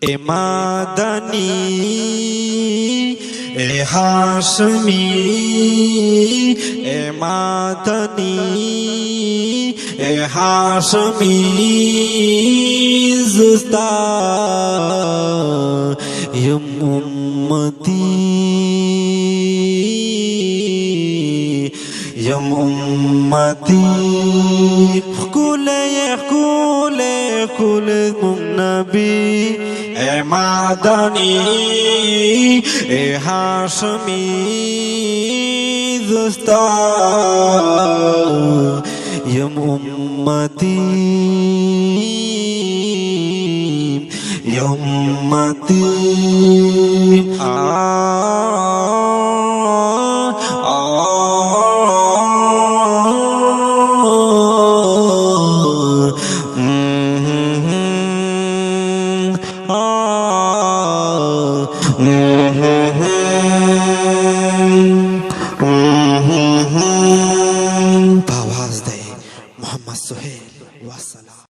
ए मादनी ए हाशमी ए मादनी ए हाशमी जुस्ता यम उम्मती यम उम्मती कुल नबी ए मादनी ए हाशमी जुस्ता यम उम्मती यम उम्मती आवाज दे मोहम्मद सुहेल वसलाम।